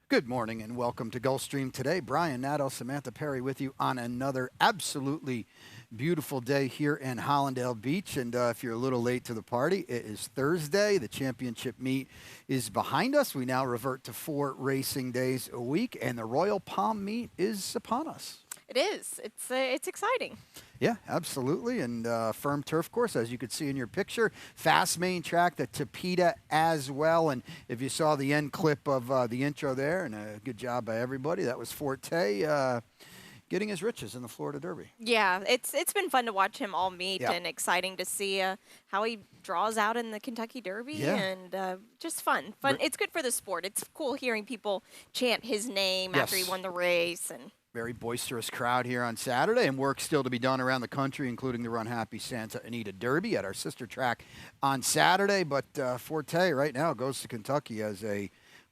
Good morning and welcome to Gulfstream today. Brian Nadeau, Samantha Perry with you on another absolutely beautiful day here in Hollandale Beach. And if you're a little late to the party, it is Thursday. The championship meet is behind us. We now revert to 4 racing days a week, and the Royal Palm meet is upon us. It is. It's exciting. Yeah, absolutely. And firm turf course, as you could see in your picture. Fast main track, the Tapeta as well. And if you saw the end clip of the intro there, and a good job by everybody, that was Forte getting his riches in the Florida Derby. Yeah, it's been fun to watch him all meet Yeah. and exciting to see how he draws out in the Kentucky Derby Yeah. and just fun. It's good for the sport. It's cool hearing people chant his name after he Yes. won the race and. Very boisterous crowd here on Saturday, and work still to be done around the country, including the Run Happy Santa Anita Derby at our sister track on Saturday. But Forte right now goes to Kentucky as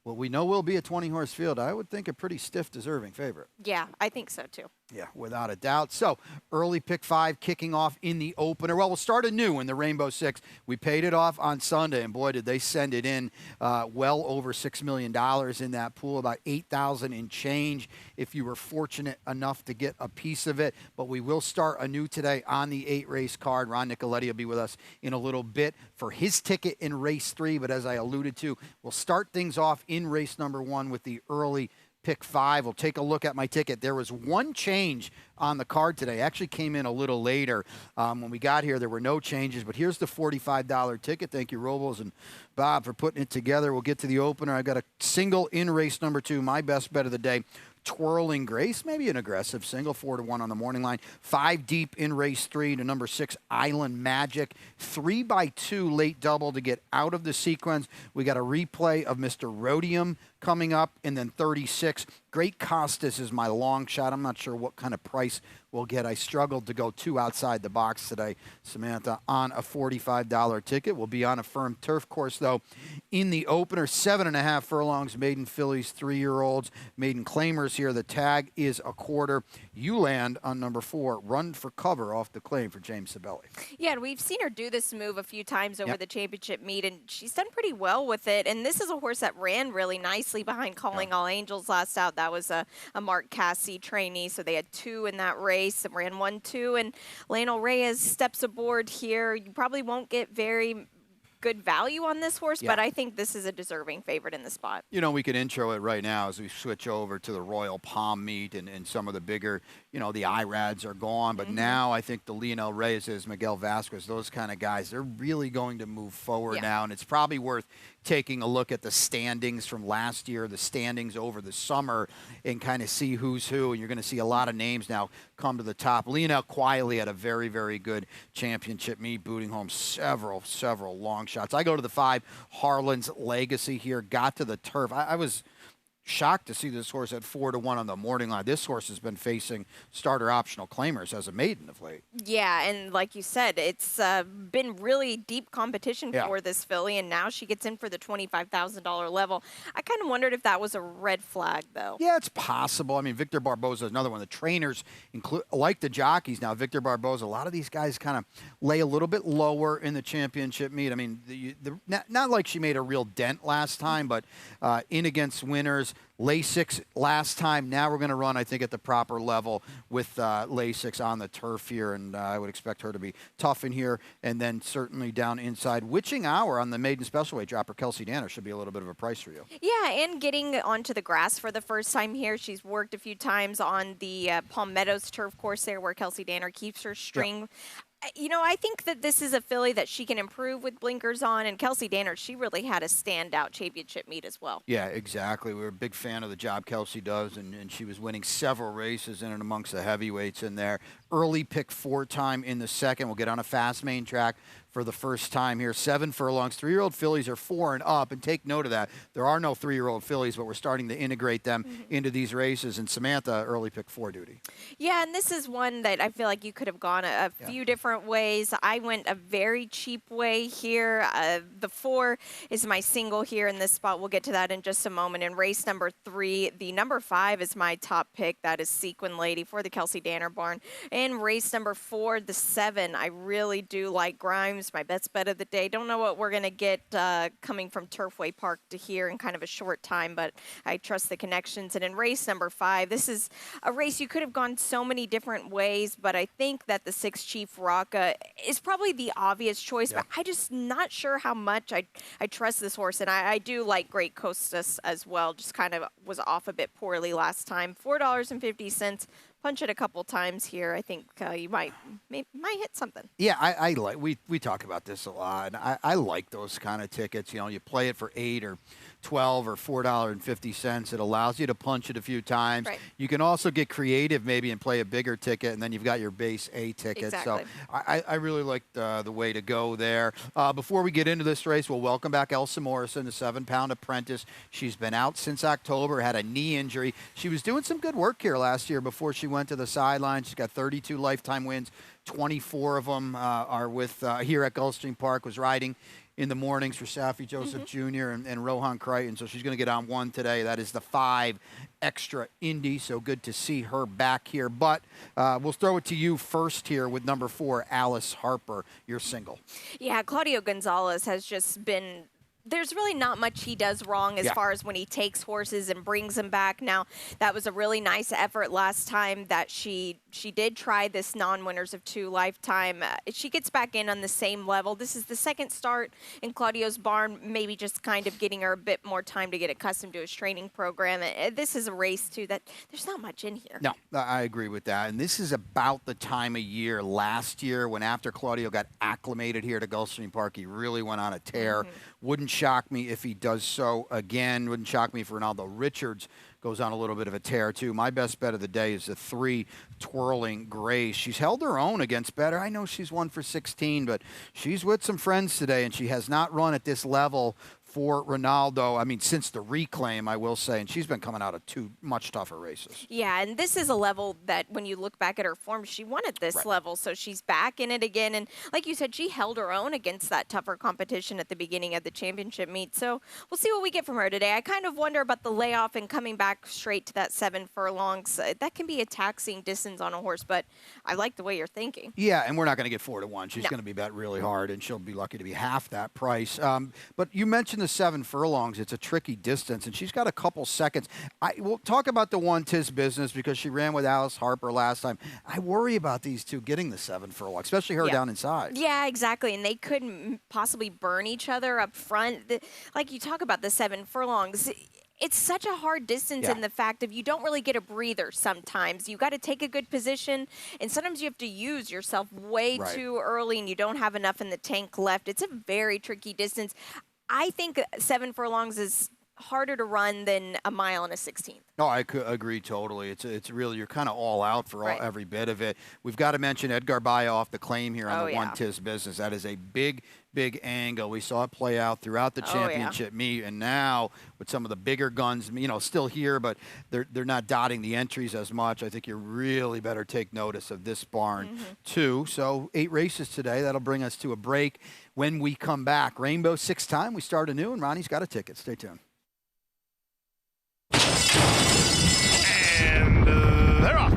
what we know will be a 20-horse field. I would think a pretty stiff, deserving favorite. Yeah, I think so too. Yeah, without a doubt. So, early pick 5 kicking off in the opener. Well, we'll start anew in the Rainbow Six. We paid it off on Sunday, and boy, did they send it in well over $6 million in that pool, about $8,000 in change if you were fortunate enough to get a piece of it. But we will start anew today on the 8-race card. Ron Nicoletti will be with us in a little bit for his ticket in race 3. But as I alluded to, we'll start things off in race number 1 with the early pick 5. We'll take a look at my ticket. There was one change on the card today. Actually came in a little later. When we got here, there were no changes, but here's the $45 ticket. Thank you, Robles and Bob, for putting it together. We'll get to the opener. I got a single in race number 2, my best bet of the day. Twirling Grace, maybe an aggressive single, 4-1 on the morning line. 5 deep in race 3 to number 6, Island Magic. 3x2 late double to get out of the sequence. We got a replay of Mr. Rhodium coming up, and then 36. Great Costas is my long shot. I'm not sure what kind of price we'll get. I struggled to go 2 outside the box today, Samantha, on a $45 ticket. We'll be on a firm turf course, though, in the opener. 7.5 furlongs, maiden fillies, 3-year-olds, maiden claimers here. The tag is a quarter. You land on number 4, Run for Cover off the claim for James Sabelli. Yeah, and we've seen her do this move a few times over the championship meet, and she's done pretty well with it. And this is a horse that ran really nicely behind Calling All Angels last out. That was a Mark Casse trainee, so they had 2 in that race and ran 1-2. And Lionel Reyes steps aboard here. You probably won't get very good value on this horse, but I think this is a deserving favorite in the spot. You know, we could intro it right now as we switch over to the Royal Palm meet and some of the bigger, you know, the IRADs are gone. But now I think the Lionel Reyes, Miguel Vasquez, those kind of guys, they're really going to move forward now. And it's probably worth taking a look at the standings from last year, the standings over the summer, and kind of see who's who. And you're going to see a lot of names now come to the top. Lionel quietly had a very, very good championship meet, booting home several long shots. I go to the 5, Harlan's Legacy here, got to the turf. I was shocked to see this horse at 4-1 on the morning line. This horse has been facing starter optional claimers as a maiden of late. Yeah, and like you said, it's been really deep competition for this filly, and now she gets in for the $25,000 level. I kind of wondered if that was a red flag, though. Yeah, it's possible. I mean, Victor Barboza is another one. The trainers, like the jockeys now, Victor Barboza, a lot of these guys kind of lay a little bit lower in the championship meet. I mean, not like she made a real dent last time, but in against winners. Lasix last time. Now we're going to run, I think, at the proper level with Lasix on the turf here, and I would expect her to be tough in here. And then certainly down inside, Witching Hour on the maiden special weight dropper, Kelsey Danner, should be a little bit of a price for you. Yeah, and getting onto the grass for the first time here. She's worked a few times on the Palm Meadows turf course there where Kelsey Danner keeps her string. You know, I think that this is a filly that she can improve with blinkers on, and Kelsey Danner, she really had a standout championship meet as well. Yeah, exactly. We're a big fan of the job Kelsey does, and she was winning several races in and amongst the heavyweights in there. Early pick 4 time in the second. We'll get on a fast main track for the first time here. 7 furlongs. 3-year-old fillies are 4 and up, and take note of that. There are no 3-year-old fillies, but we're starting to integrate them into these races. And Samantha, early pick 4 duty. Yeah, and this is one that I feel like you could have gone a few different ways. I went a very cheap way here. The 4 is my single here in this spot. We'll get to that in just a moment. In race number 3, the number 5 is my top pick. That is Sequin Lady for the Kelsey Danner barn. And race number 4, the 7. I really do like Grimes, my best bet of the day. Don't know what we're going to get coming from Turfway Park to here in kind of a short time, but I trust the connections. And in race number 5, this is a race you could have gone so many different ways, but I think that the 6 Chief Rocca is probably the obvious choice, but I just not sure how much I trust this horse. And I do like Great Costas as well, just kind of was off a bit poorly last time. $4.50. Punch it a couple times here. I think you might hit something. Yeah, I like, we talk about this a lot. I like those kind of tickets. You know, you play it for 8 or 12 or $4.50. It allows you to punch it a few times. Right. You can also get creative maybe and play a bigger ticket, and then you've got your base A ticket. Exactly. So I really like the way to go there. Before we get into this race, we'll welcome back Elsa Morrison, the 7-pound apprentice. She's been out since October, had a knee injury. She was doing some good work here last year before she went to the sideline. She's got 32 lifetime wins. 24 of them are with here at Gulfstream Park, was riding in the mornings for Safi Joseph Jr. and Rohan Crichton. So she's going to get on one today. That is the 5 extra Indy. So good to see her back here. But we'll throw it to you first here with number 4, Alice Harper, your single. Yeah, Claudio Gonzalez has just been... There's really not much he does wrong as far as when he takes horses and brings them back. Now, that was a really nice effort last time that she did try this non-winners of 2 lifetime. She gets back in on the same level. This is the second start in Claudio's barn, maybe just kind of getting her a bit more time to get accustomed to his training program. This is a race, too, that there's not much in here. No, I agree with that. And this is about the time of year last year when after Claudio got acclimated here to Gulfstream Park, he really went on a tear. Wouldn't shock me if he does so again. Wouldn't shock me if Ronaldo Richards goes on a little bit of a tear, too. My best bet of the day is the 3 Twirling Grace. She's held her own against better. I know she's 1 for 16, but she's with some friends today, and she has not run at this level for Ronaldo, I mean, since the reclaim, I will say, and she's been coming out of 2 much tougher races. Yeah, and this is a level that when you look back at her form, she won at this level, so she's back in it again. And like you said, she held her own against that tougher competition at the beginning of the championship meet. So we'll see what we get from her today. I kind of wonder about the layoff and coming back straight to that 7 furlongs. That can be a taxing distance on a horse, but I like the way you're thinking. Yeah, and we're not going to get 4 to 1. She's going to be bet really hard, and she'll be lucky to be half that price. But you mentioned the 7 furlongs. It's a tricky distance, and she's got a couple seconds. We'll talk about the 1 Tis Business because she ran with Alice Harper last time. I worry about these 2 getting the 7 furlongs, especially her down inside. Yeah, exactly, and they could possibly burn each other up front. Like you talk about the 7 furlongs, it's such a hard distance in the fact of you don't really get a breather sometimes. You got to take a good position, and sometimes you have to use yourself way too early, and you don't have enough in the tank left. It's a very tricky distance. I think 7 furlongs is harder to run than a mile and a 16th. No, I could agree totally. It's really, you're kind of all out for every bit of it. We've got to mention Edgar Baia off the claim here on the 1 Tis Business. That is a big angle. We saw it play out throughout the championship meet, and now with some of the bigger guns, you know, still here, but they're not dotting the entries as much. I think you really better take notice of this barn too. So 8 races today. That'll bring us to a break. When we come back, Rainbow 6 time. We start anew, and Ronnie's got a ticket. Stay tuned. And they're off.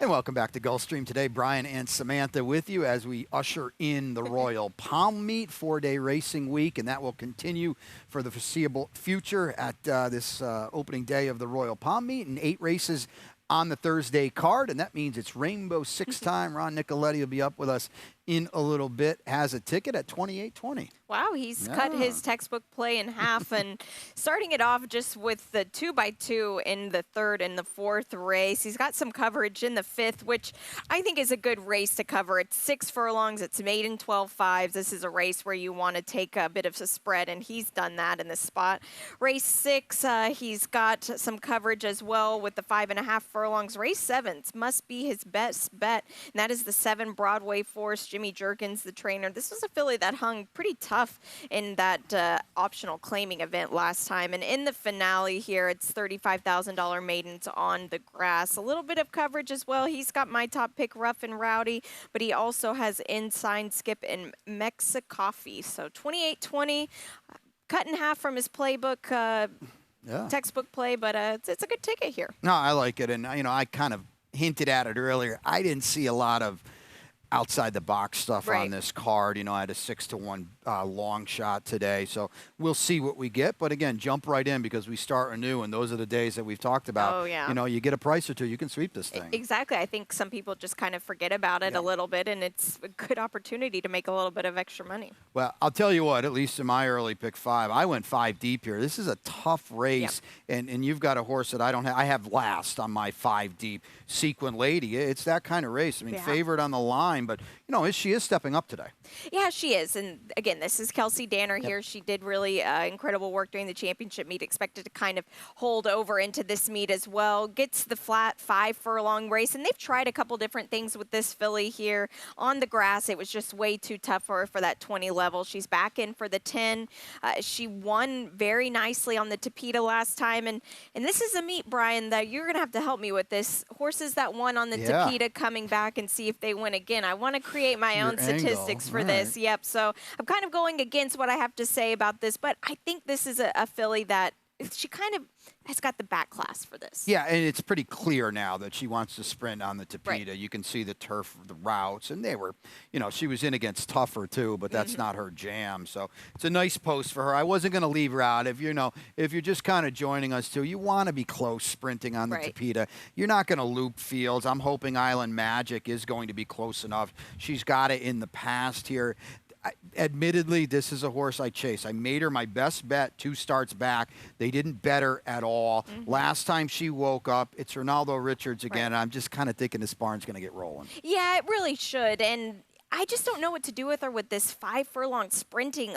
Welcome back to Gulfstream today. Brian and Samantha with you as we usher in the Royal Palm Meet, 4-day racing week, and that will continue for the foreseeable future at this opening day of the Royal Palm Meet, and 8 races on the Thursday card, and that means it's Rainbow 6 time. Ron Nicoletti will be up with us in a little bit, has a ticket at 28.20. Wow, he's cut his textbook play in half and starting it off just with the 2x2 in the third and the fourth race. He's got some coverage in the fifth, which I think is a good race to cover. It's 6 furlongs. It's made in 12.5s. This is a race where you want to take a bit of a spread, and he's done that in this spot. Race 6, he's got some coverage as well with the 5.5 furlongs. Race 7 must be his best bet, and that is the 7 Broadway Force. Jimmy Jerkins, the trainer. This was a filly that hung pretty tough in that optional claiming event last time. And in the finale here, it's $35,000 maidens on the grass. A little bit of coverage as well. He's got my top pick, Rough and Rowdy, but he also has Ensign, Skip, and Mexicoffee. So 28.20, cut in half from his playbook, textbook play, but it's a good ticket here. No, I like it. And, I kind of hinted at it earlier. I didn't see a lot of outside the box stuff on this card. I had a 6-1 long shot today, so we'll see what we get. But again, jump right in because we start anew, and those are the days that we've talked about. Oh, yeah. You get a price or two, you can sweep this thing. Exactly. I think some people just kind of forget about it a little bit, and it's a good opportunity to make a little bit of extra money. Well, I'll tell you what, at least in my early pick 5, I went 5 deep here. This is a tough race, and you've got a horse that I don't have. I have last on my 5 deep. Sequin Lady, it's that kind of race. I mean, favored on the line, but, she is stepping up today. Yeah, she is. And again, this is Kelsey Danner here. She did really incredible work during the championship meet. Expected to kind of hold over into this meet as well. Gets the flat 5 furlong race. And they've tried a couple different things with this filly here on the grass. It was just way too tough for her for that 20 level. She's back in for the 10. She won very nicely on the Tapeta last time. And this is a meet, Brian, that you're going to have to help me with this. Horses that won on the Tapeta coming back and see if they win again. I want to create my own statistics for this. Yep. So I'm kind of going against what I have to say about this, but I think this is a filly that she kind of has got the back class for this. Yeah, and it's pretty clear now that she wants to sprint on the Tapeta. You can see the turf, the routes, and they were, she was in against tougher too, but that's not her jam. So it's a nice post for her. I wasn't going to leave her out. If you're just kind of joining us too, you want to be close sprinting on the Tapeta. You're not going to loop fields. I'm hoping Island Magic is going to be close enough. She's got it in the past here. Admittedly, this is a horse I chase. I made her my best bet 2 starts back. They didn't bet her at all. Last time she woke up, it's Ronaldo Richards again. And I'm just kind of thinking this barn's going to get rolling. Yeah, it really should. And I just don't know what to do with her with this 5 furlong sprinting.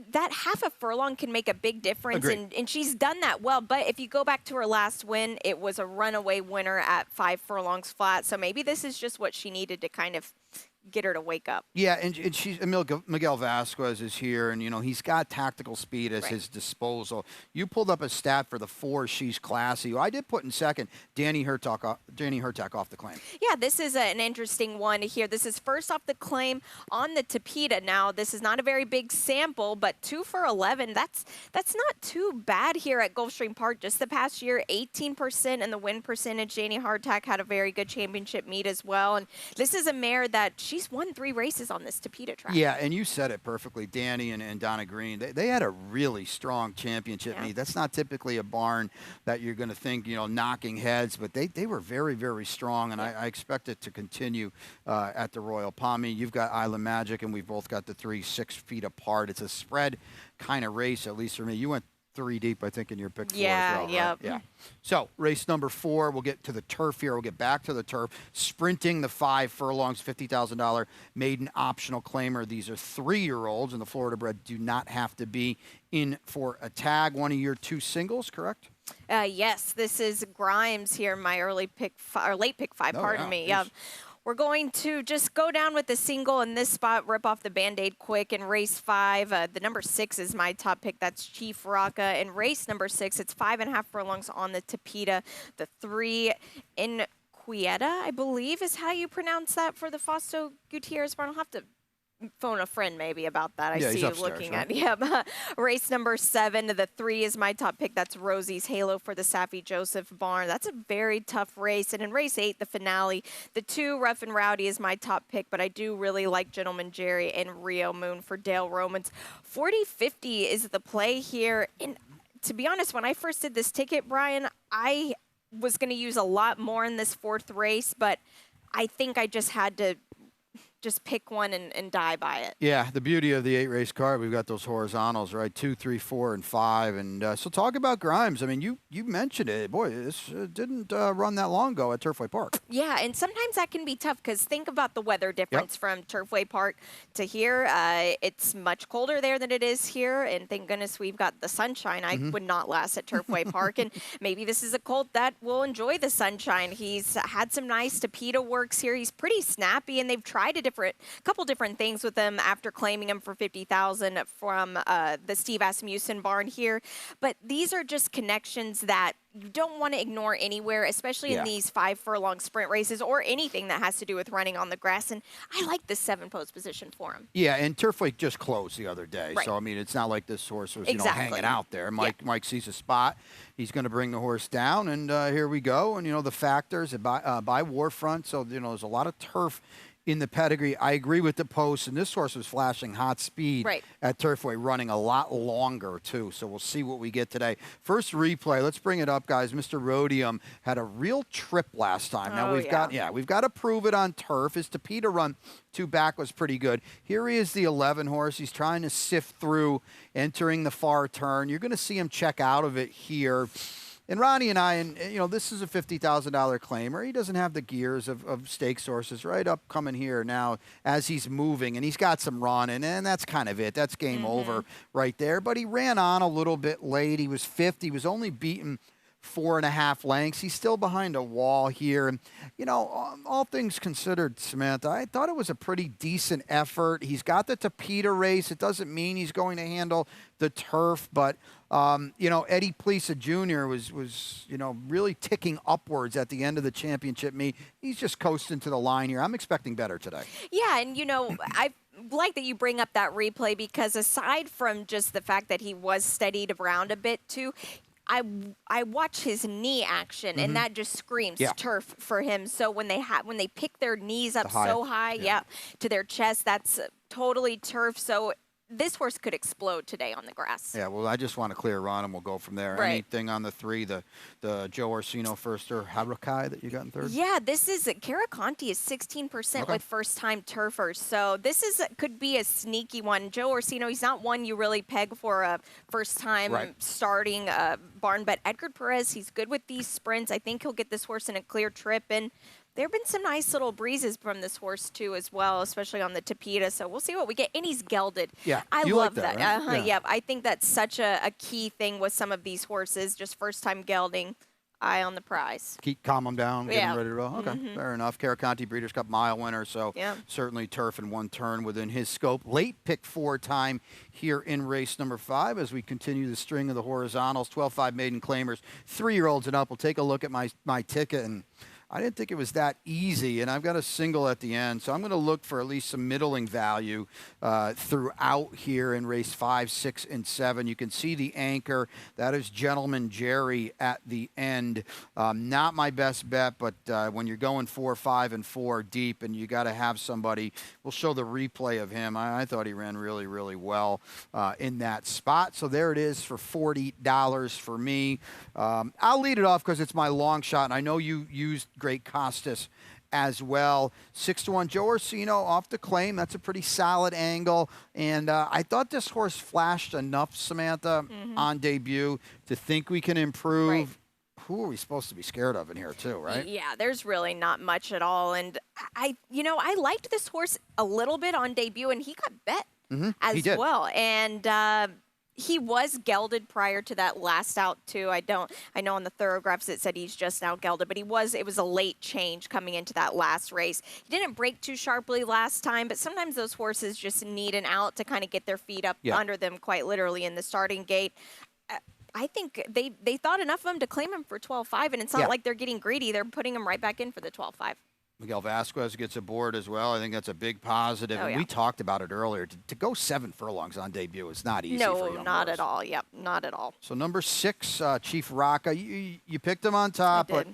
That half a furlong can make a big difference, and she's done that well. But if you go back to her last win, it was a runaway winner at 5 furlongs flat. So maybe this is just what she needed to kind of get her to wake up. Yeah, and Miguel Vasquez is here, and he's got tactical speed at his disposal. You pulled up a stat for the 4. She's classy. I did put in second Danny Hertak off the claim. Yeah, this is an interesting one here. This is first off the claim on the Tapeta. Now, this is not a very big sample, but 2 for 11. That's not too bad here at Gulfstream Park. Just the past year, 18% in the win percentage. Danny Hertak had a very good championship meet as well, and this is a mare that she's won 3 races on this Tapeta track. Yeah, and you said it perfectly. Danny and Donna Green, they had a really strong championship meet. That's not typically a barn that you're going to think, knocking heads, but they were very, very strong, and I expect it to continue at the Royal Palmy. You've got Island Magic, and we've both got the 3 6 feet apart. It's a spread kind of race, at least for me. You went 3 deep, I think, in your pick 4 as well, right? Yeah. So race number 4, we'll get to the turf here. We'll get back to the turf. Sprinting the 5 furlongs, $50,000 maiden optional claimer. These are 3-year-olds, and the Florida bred do not have to be in for a tag. One of your 2 singles, correct? Yes, this is Grimes here, my early pick, or late pick 5. Pardon me. Yeah. We're going to just go down with the single in this spot, rip off the Band-Aid quick in race 5. The number 6 is my top pick. That's Chief Rocca. In race number 6, it's 5.5 furlongs on the Tapeta. The 3 in Quieta, I believe, is how you pronounce that for the Fausto Gutierrez barn. I'll have to phone a friend maybe about that. I see you looking at. Race number 7. The 3 is my top pick. That's Rosie's Halo for the Safi Joseph barn. That's a very tough race. And in race 8, the finale, the 2 Rough and Rowdy is my top pick, but I do really like Gentleman Jerry and Rio Moon for Dale Romans. 40-50 is the play here. And to be honest, when I first did this ticket, Brian, I was going to use a lot more in this 4th race, but I think I just had to just pick one and die by it. Yeah, the beauty of the 8-race card, we've got those horizontals, right? 2, 3, 4, and 5. And so talk about Grimes. I mean, you mentioned it. Boy, this didn't run that long ago at Turfway Park. Yeah, and sometimes that can be tough because think about the weather difference from Turfway Park to here. It's much colder there than it is here, and thank goodness we've got the sunshine. I would not last at Turfway Park, and maybe this is a colt that will enjoy the sunshine. He's had some nice Tapeta works here. He's pretty snappy, and they've tried a couple different things with him after claiming him for $50,000 from the Steve Asmussen barn here. But these are just connections that you don't want to ignore anywhere, especially in these 5-furlong sprint races or anything that has to do with running on the grass. And I like the 7 post position for him. Yeah, and Turfway just closed the other day. Right. So, I mean, it's not like this horse was, hanging out there. Mike sees a spot. He's going to bring the horse down, and here we go. And, the factors by Warfront. So, there's a lot of turf in the pedigree. I agree with the post, and this horse was flashing hot speed at Turfway, running a lot longer, too. So we'll see what we get today. First replay, let's bring it up, guys. Mr. Rhodium had a real trip last time. Now we've got to prove it on turf. His Tapeta run 2 back was pretty good. Here he is, the 11 horse. He's trying to sift through, entering the far turn. You're going to see him check out of it here. And Ronnie and I, this is a $50,000 claimer. He doesn't have the gears of stakes horses right up coming here now as he's moving. And he's got some run, and that's kind of it. That's game over right there. But he ran on a little bit late. He was 5th. He was only beaten 4.5 lengths. He's still behind a wall here. And, all things considered, Samantha, I thought it was a pretty decent effort. He's got the Tapeta race. It doesn't mean he's going to handle the turf, but Eddie Plesa Jr. was really ticking upwards at the end of the championship meet. He's just coasting to the line here. I'm expecting better today. Yeah, and I like that you bring up that replay because aside from just the fact that he was steadied around a bit too, I watch his knee action, and that just screams turf for him. So when they pick their knees up so high, to their chest, that's totally turf. So this horse could explode today on the grass. Yeah, well, I just want to clear run, and we'll go from there. Right. Anything on the 3, the Joe Orsino firster, Harukai, that you got in 3rd? Yeah, this is Caraconti is 16% with first-time turfers. So this could be a sneaky one. Joe Orsino, he's not one you really peg for a first-time starting barn, but Edgar Perez, he's good with these sprints. I think he'll get this horse in a clear trip, and there have been some nice little breezes from this horse, too, as well, especially on the Tapeta. So we'll see what we get. And he's gelded. Yeah, I love that. Right? Yeah, I think that's such a key thing with some of these horses, just first-time gelding. Eye on the prize. Calm them down, get them ready to roll. Okay, fair enough. Caraconti Breeders' Cup mile winner, so certainly turf in 1 turn within his scope. Late pick 4 time here in race number 5 as we continue the string of the horizontals. 12-5 maiden claimers, 3-year-olds and up. We'll take a look at my ticket, and I didn't think it was that easy, and I've got a single at the end, so I'm going to look for at least some middling value throughout here in race 5, 6, and 7. You can see the anchor. That is Gentleman Jerry at the end. Not my best bet, but when you're going 4, 5, and 4 deep, and you got to have somebody, we'll show the replay of him. I thought he ran really, really well in that spot. So there it is for $40 for me. I'll lead it off because it's my long shot, and I know you used Great Costas as well. 6-1 Joe Orsino off the claim. That's a pretty solid angle. And I thought this horse flashed enough, Samantha, on debut to think we can improve. Right. Who are we supposed to be scared of in here too, right? Yeah, there's really not much at all. And I liked this horse a little bit on debut, and he got bet as well. And he was gelded prior to that last out too. I know on the thoroughgraphs it said he's just now gelded, but it was a late change coming into that last race. He didn't break too sharply last time, but sometimes those horses just need an out to kind of get their feet up under them, quite literally, in the starting gate. I think they thought enough of him to claim him for 12-5, and it's not like they're getting greedy. They're putting him right back in for the 12-5. Miguel Vasquez gets aboard as well. I think that's a big positive. And we talked about it earlier. To go 7 furlongs on debut is not easy for young not horse. at all. Yep, not at all. So number 6, Chief Rocca, you picked him on top, but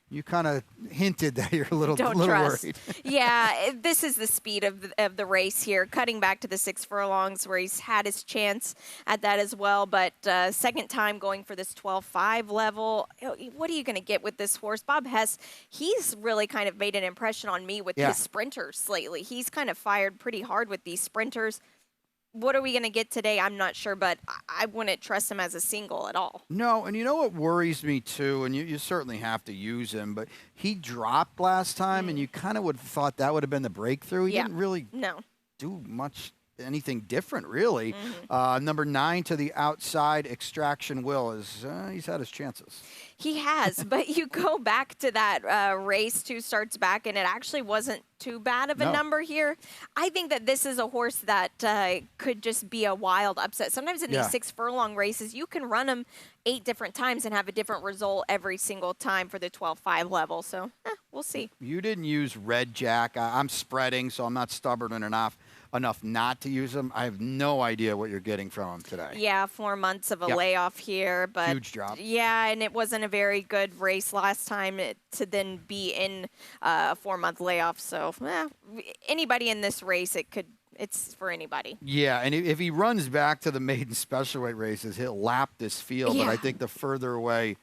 You kind of hinted that you're a little Don't little trust. worried. Yeah, this is the speed of the race here, cutting back to the 6 furlongs where he's had his chance at that as well. But second time going for this 12.5 level. What are you going to get with this horse? Bob Hess, he's really kind of made an impression on me with his sprinters lately. He's kind of fired pretty hard with these sprinters. What are we going to get today? I'm not sure, but I wouldn't trust him as a single at all. No, and you know what worries me too, and you certainly have to use him, but he dropped last time, and you kind of would have thought that would have been the breakthrough. He didn't really do much, anything different, really. Number 9 to the outside, Extraction Will, he's had his chances. He has, but you go back to that race 2 starts back, and it actually wasn't too bad of a number here. I think that this is a horse that could just be a wild upset. Sometimes in these 6 furlong races, you can run them 8 different times and have a different result every single time for the 12.5 level. So we'll see. You didn't use Red Jack. I'm spreading, so I'm not stubborn enough not to use him. I have no idea what you're getting from him today. Yeah, 4 months of a layoff here, but huge drop. Yeah, and it wasn't a very good race last time to then be in a 4-month layoff. So anybody in this race, it's for anybody. Yeah, and if he runs back to the maiden special weight races, he'll lap this field. But I think the further away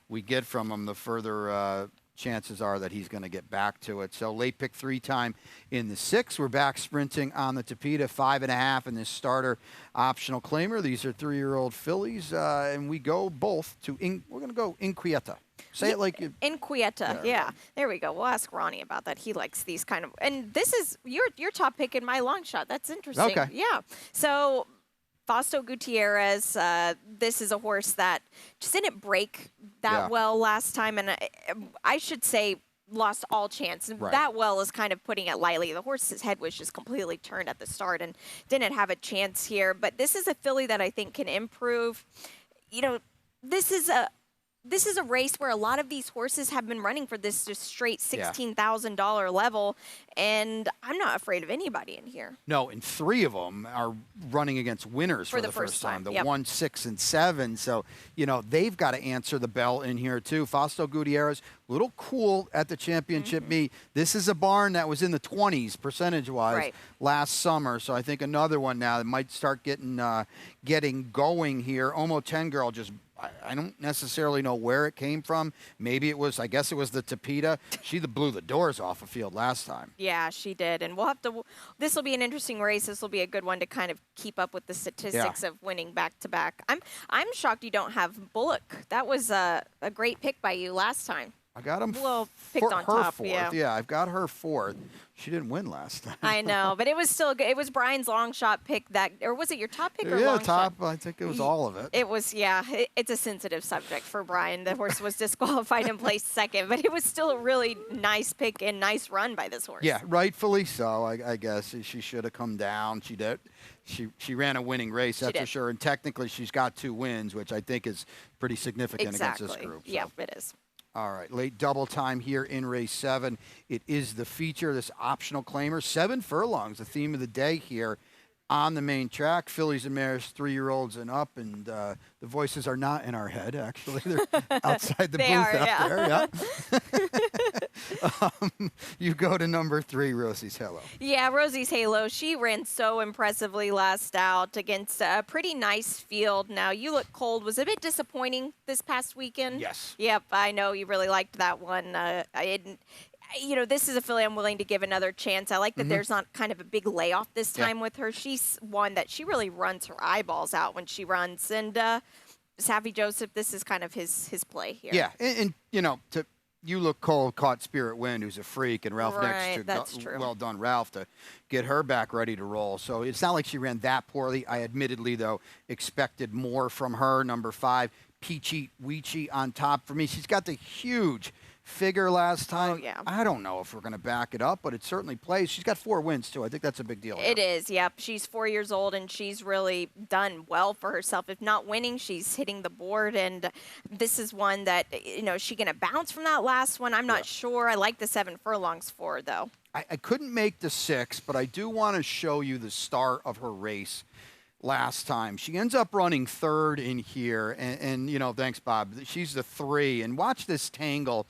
we get from him, the further chances are that he's going to get back to it. So late pick 3 time in the 6. We're back sprinting on the Tapeta, 5.5 in this starter optional claimer. These are 3-year-old fillies, and we go both to we're going to go Inquieta. Say it like you. Inquieta, there we go. We'll ask Ronnie about that. He likes these kind of, and this is your top pick in my long shot. That's interesting. Okay. Yeah. So Fausto Gutierrez, this is a horse that just didn't break that well last time, and I should say lost all chance. And that well is kind of putting it lightly. The horse's head was just completely turned at the start and didn't have a chance here. But this is a filly that I think can improve. You know, this is a race where a lot of these horses have been running for this just straight $16,000 level, and I'm not afraid of anybody in here. No, and 3 of them are running against winners for the first time. The 1, 6, and 7. So, you know, they've got to answer the bell in here, too. Fausto Gutierrez, a little cool at the championship meet. This is a barn that was in the 20s percentage-wise last summer. So I think another one now that might start getting going here. Omo 10 Girl just I don't necessarily know where it came from. Maybe it was, I guess it was the Tapeta. She blew the doors off a field last time. Yeah, she did. And we'll have to, this will be an interesting race. This will be a good one to kind of keep up with the statistics of winning back-to-back. I'm shocked you don't have Bullock. That was a great pick by you last time. I got him picked on top, 4th. Yeah, I've got her 4th. She didn't win last time. I know, but it was still good. It was Brian's long shot pick or was it your top pick or long top. Shot? I think it was all of it. It was, it's a sensitive subject for Brian. The horse was disqualified and placed 2nd, but it was still a really nice pick and nice run by this horse. Yeah, rightfully so. I guess she should have come down. She did. She ran a winning race, that's for sure. And technically, she's got 2 wins, which I think is pretty significant against this group. So. Yeah, it is. All right, late double time here in race 7. It is the feature, this optional claimer. 7 furlongs, the theme of the day here on the main track. Fillies and mares, 3-year-olds and up, and the voices are not in our head, actually. They're outside the booth out there. You go to number 3, Rosie's Halo. Yeah, Rosie's Halo. She ran so impressively last out against a pretty nice field. Now, You Look Cold was a bit disappointing this past weekend. Yes. Yep, I know you really liked that one. You know, this is a filly I'm willing to give another chance. I like that there's not kind of a big layoff this time with her. She's one that she really runs her eyeballs out when she runs. And Savvy Joseph, this is kind of his play here. Yeah, and you know, You Look Cold caught Spirit Wind, who's a freak, and Ralph next to that's true. Well done, Ralph, to get her back ready to roll. So it's not like she ran that poorly. I admittedly, though, expected more from her. Number 5, Peachy Weechy on top for me. She's got the huge figure last time. Oh, yeah. I don't know if we're going to back it up, but it certainly plays. She's got 4 wins, too. I think that's a big deal. It is, yep. She's 4 years old, and she's really done well for herself. If not winning, she's hitting the board, and this is one that, you know, is she going to bounce from that last one? I'm not sure. I like the 7 furlongs for her, though. I couldn't make the 6, but I do want to show you the start of her race last time. She ends up running 3rd in here, and you know, thanks, Bob. She's the 3, and watch this tangle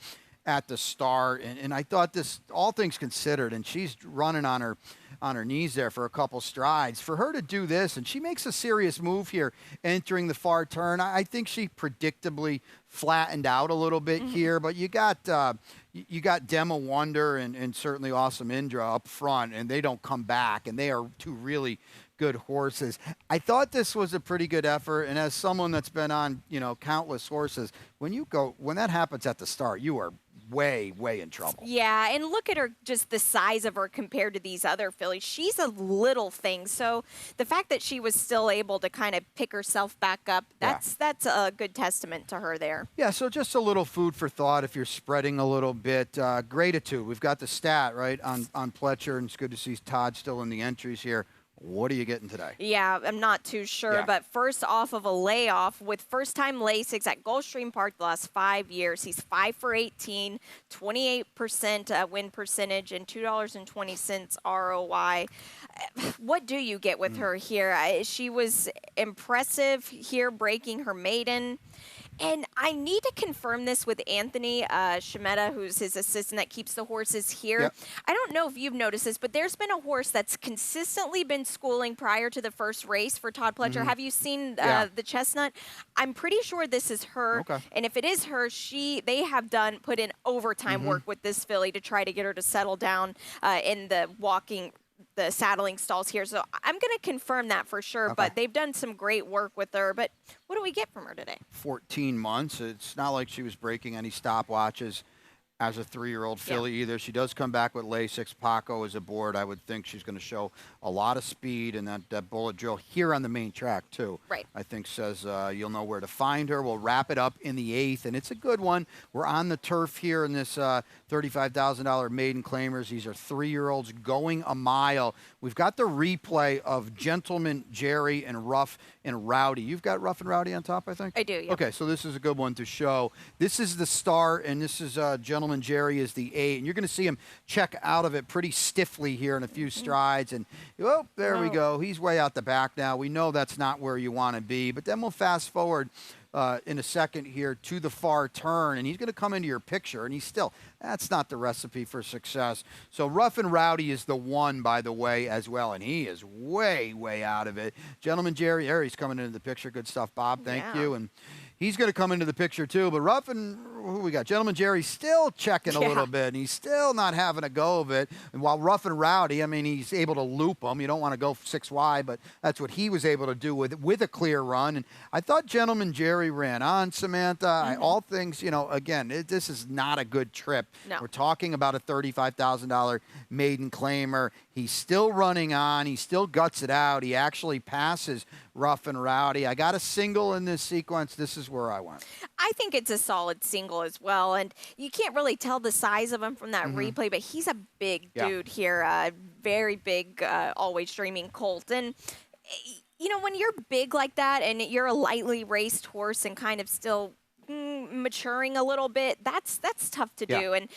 at the start, and I thought this, all things considered, and she's running on her knees there for a couple strides. For her to do this, and she makes a serious move here entering the far turn. I think she predictably flattened out a little bit here, but you got Dema Wonder and certainly Awesome Indra up front, and they don't come back, and they are two really good horses. I thought this was a pretty good effort, and as someone that's been on, countless horses, when that happens at the start, you are way in trouble. Yeah, and look at her, just the size of her compared to these other fillies. She's a little thing. So the fact that she was still able to kind of pick herself back up, that's a good testament to her there. Yeah, so just a little food for thought if you're spreading a little bit. Gratitude. We've got the stat, right, on Pletcher, and it's good to see Todd still in the entries here. What are you getting today? Yeah, I'm not too sure, but first off of a layoff with first-time Lasix at Gulfstream Park the last 5 years. He's 5 for 18, 28% win percentage, and $2.20 ROI. What do you get with her here? She was impressive here, breaking her maiden. And I need to confirm this with Anthony Shimetta, who's his assistant that keeps the horses here. Yep. I don't know if you've noticed this, but there's been a horse that's consistently been schooling prior to the first race for Todd Pletcher. Have you seen the Chestnut? I'm pretty sure this is her. Okay. And if it is her, they have put in overtime work with this filly to try to get her to settle down in the saddling stalls here. So I'm going to confirm that for sure, but they've done some great work with her. But what do we get from her today? 14 months. It's not like she was breaking any stopwatches as a 3-year-old filly either. She does come back with Lasix. Paco is aboard. I would think she's going to show a lot of speed, and that bullet drill here on the main track too. Right. I think says you'll know where to find her. We'll wrap it up in the 8th, and it's a good one. We're on the turf here in this $35,000 maiden claimers. These are 3-year-olds going a mile. We've got the replay of Gentleman Jerry and Rough and Rowdy. You've got Rough and Rowdy on top, I think? I do, yeah. Okay, so this is a good one to show. This is the start, and this is Gentleman Jerry is the 8, and you're going to see him check out of it pretty stiffly here in a few strides, and there we go. He's way out the back now. We know that's not where you want to be, but then we'll fast forward in a second here to the far turn, and he's going to come into your picture, and that's not the recipe for success. So Rough and Rowdy is the 1, by the way, as well, and he is way out of it. Gentleman Jerry, there he's coming into the picture. Good stuff, Bob. Thank you. And he's going to come into the picture too, but Rough and who we got? Gentleman Jerry still checking a little bit, and he's still not having a go of it. And while Rough and Rowdy, I mean, he's able to loop them. You don't want to go 6 wide, but that's what he was able to do with a clear run. And I thought Gentleman Jerry ran on, Samantha. All things, again, this is not a good trip. No. We're talking about a $35,000 maiden claimer. He's still running on. He still guts it out. He actually passes Rough and Rowdy. I got a single in this sequence. This is where I went. I think it's a solid single as well, and you can't really tell the size of him from that replay, but he's a big dude here, very big, always dreaming colt. And when you're big like that and you're a lightly raced horse and kind of still maturing a little bit, that's tough to do. And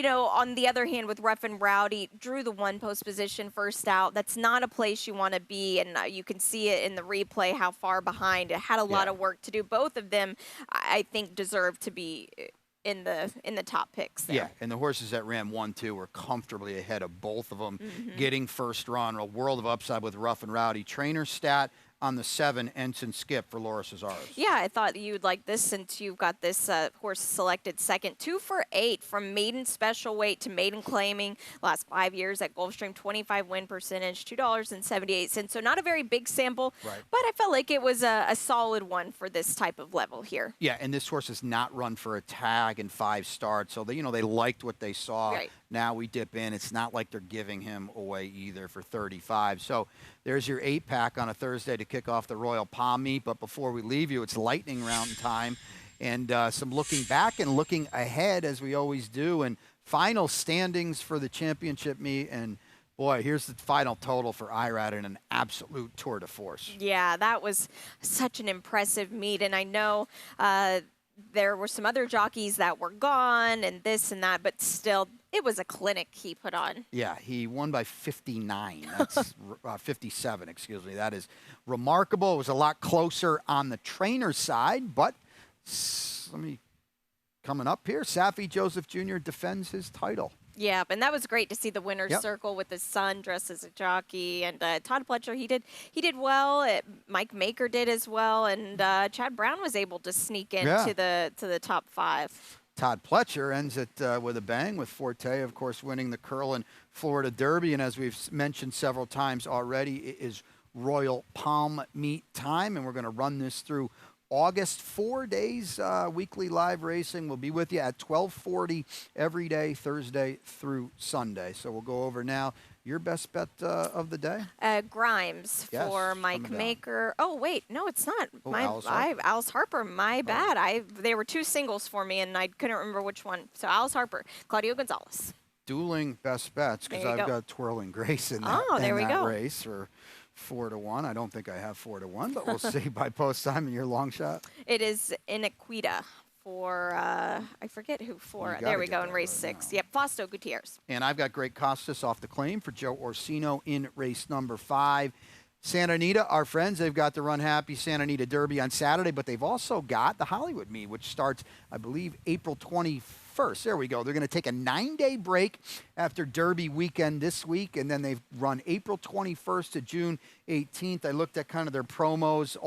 on the other hand, with Rough and Rowdy, drew the 1 post position first out. That's not a place you want to be, and you can see it in the replay how far behind. It had a lot of work to do. Both of them, I think, deserve to be in the top picks there. Yeah, and the horses that ran 1-2 were comfortably ahead of both of them, getting first run. A world of upside with Rough and Rowdy. Trainer stat on the 7, Ensign Skip for Laura Cesares. Yeah, I thought you'd like this since you've got this horse selected second. 2 for 8 from maiden special weight to maiden claiming. Last 5 years at Gulfstream, 25 win percentage, $2.78. So not a very big sample, but I felt like it was a solid one for this type of level here. Yeah, and this horse has not run for a tag in 5 starts, so they liked what they saw. Right. Now we dip in. It's not like they're giving him away either for 35. So there's your 8-pack on a Thursday to kick off the Royal Palm meet. But before we leave you, it's lightning round time and some looking back and looking ahead as we always do. And final standings for the championship meet. And boy, here's the final total for IRAD in an absolute tour de force. Yeah, that was such an impressive meet. And I know there were some other jockeys that were gone and this and that, but still, it was a clinic he put on. Yeah, he won by 59. That's 57, excuse me. That is remarkable. It was a lot closer on the trainer's side, but let me coming up here, Safi Joseph Jr. defends his title. Yeah, and that was great to see the winner's Yep. circle with his son dressed as a jockey, and Todd Pletcher he did well. Mike Maker did as well, and Chad Brown was able to sneak into the top 5. Todd Pletcher ends it with a bang, with Forte, of course, winning the Curlin Florida Derby. And as we've mentioned several times already, it is Royal Palm meet time, and we're going to run this through August. 4 days, weekly live racing. We'll be with you at 12:40 every day, Thursday through Sunday. So we'll go over now your best bet of the day. Grimes for Mike Maker. Oh wait, no, it's not. Oh, Alice Harper. My bad. They were 2 singles for me, and I couldn't remember which one. So Alice Harper, Claudio Gonzalez. Dueling best bets, because I've got Twirling Grace in that, race for 4-1. I don't think I have 4-1, but we'll see by post time in your long shot. It is Inequita for, I forget who for. There we go, in race 6. Yep, Fausto Gutierrez. And I've got Great Costas off the claim for Joe Orsino in race number 5. Santa Anita, our friends, they've got the Run Happy Santa Anita Derby on Saturday, but they've also got the Hollywood Meet, which starts, I believe, April 21st. There we go. They're going to take a 9-day break after Derby weekend this week, and then they've run April 21st to June 18th. I looked at kind of their promos.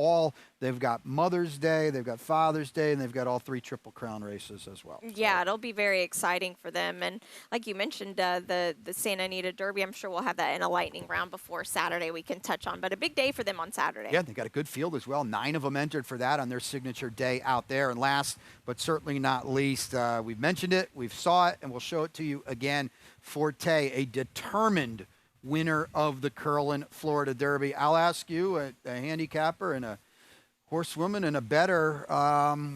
They've got Mother's Day, they've got Father's Day, and they've got all 3 Triple Crown races as well. Yeah, it'll be very exciting for them. And like you mentioned, the Santa Anita Derby, I'm sure we'll have that in a lightning round before Saturday we can touch on. But a big day for them on Saturday. Yeah, they got a good field as well. 9 of them entered for that on their signature day out there. And last but certainly not least, we've mentioned it, we've saw it, and we'll show it to you again. Forte, a determined winner of the Curlin Florida Derby. I'll ask you, a handicapper and a horsewoman and a bettor,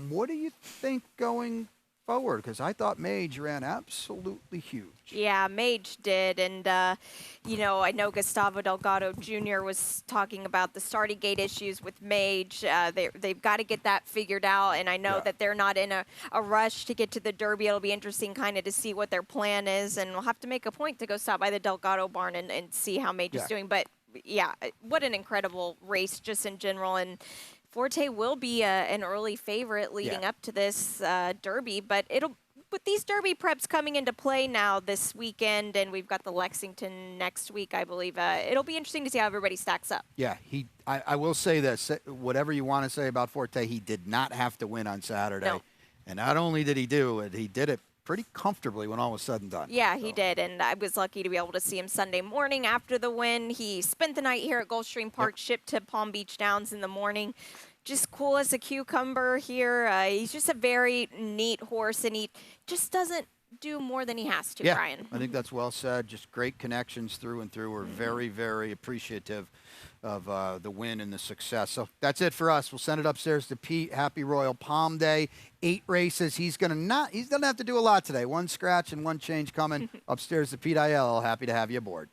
what do you think going forward? Because I thought Mage ran absolutely huge. Yeah, Mage did. And, I know Gustavo Delgado Jr. was talking about the starting gate issues with Mage. They've got to get that figured out. And I know that they're not in a rush to get to the Derby. It'll be interesting kind of to see what their plan is. And we'll have to make a point to go stop by the Delgado barn and see how Mage is doing. But, yeah, what an incredible race just in general. And Forte will be an early favorite leading up to this Derby, but with these Derby preps coming into play now this weekend, and we've got the Lexington next week, I believe, it'll be interesting to see how everybody stacks up. Yeah, I will say this, whatever you want to say about Forte, he did not have to win on Saturday. No. And not only did he do it, he did it pretty comfortably when all was said and done. Yeah, he did, and I was lucky to be able to see him Sunday morning after the win. He spent the night here at Gulfstream Park, shipped to Palm Beach Downs in the morning. Just cool as a cucumber here. He's just a very neat horse, and he just doesn't do more than he has to, Brian. I think that's well said. Just great connections through and through. We're very, very appreciative of the win and the success. So that's it for us. We'll send it upstairs to Pete. Happy Royal Palm Day. 8 races. He's gonna have to do a lot today. 1 scratch and 1 change coming upstairs to Pete IL. Happy to have you aboard.